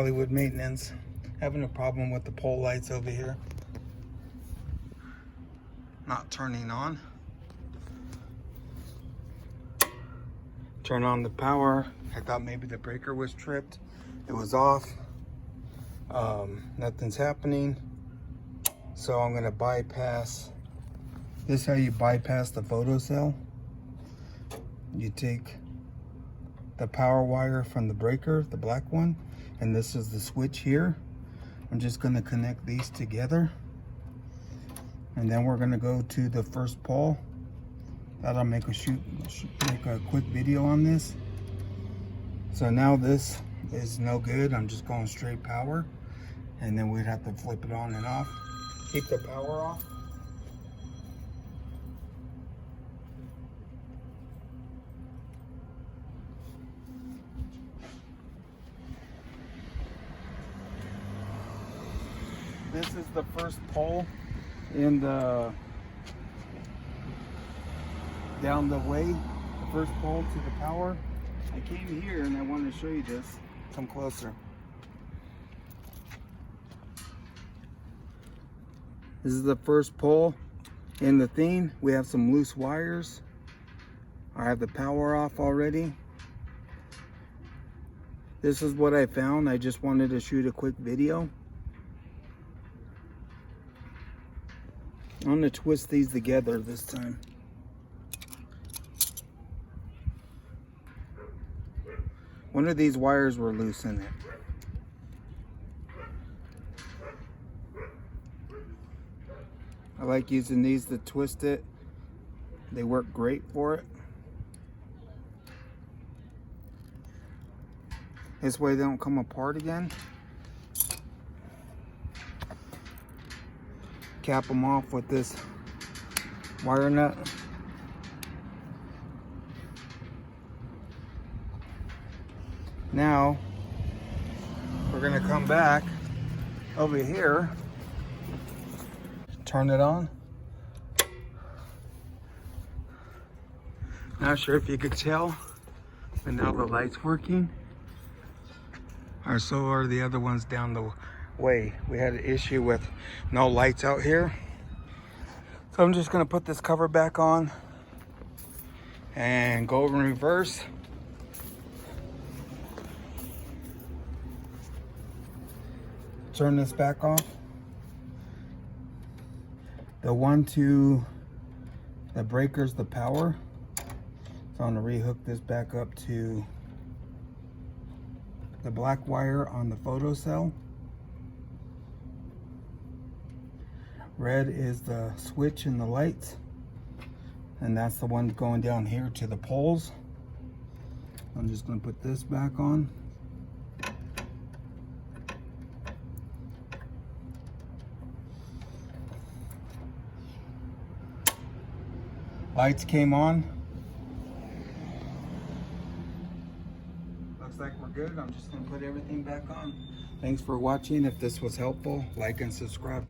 Hollywood maintenance. Having a problem with the pole lights over here. Not turning on. Turn on the power. I thought maybe the breaker was tripped. It was off. Nothing's happening. So I'm gonna bypass. This is how you bypass the photocell. You take the power wire from the breaker, the black one, and this is the switch here. I'm just going to connect these together, and then we're going to go to the first pole. That'll make a quick video on this. So now this is no good. I'm just going straight power, and then we'd have to flip it on and off. Keep the power off. This is the first pole in the down the way, the first pole to the power. I came here and I wanted to show you this. Come closer. This is the first pole in the thing. We have some loose wires. I have the power off already. This is what I found. I just wanted to shoot a quick video. I'm going to twist these together this time. One of these wires were loose in it. I like using these to twist it. They work great for it. This way they don't come apart again. Cap them off with this wire nut. Now we're going to come back over here, turn it on. Not sure if you could tell, but now the light's working. Or so are the other ones down the way. We had an issue with no lights out here, so I'm just going to put this cover back on and go in reverse. Turn this back off. The one to the breaker's the power, so I'm going to rehook this back up to the black wire on the photocell. Red is the switch in the lights, and that's the one going down here to the poles. I'm just going to put this back on. Lights came on. Looks like we're good. I'm just going to put everything back on. Thanks for watching. If this was helpful, like and subscribe.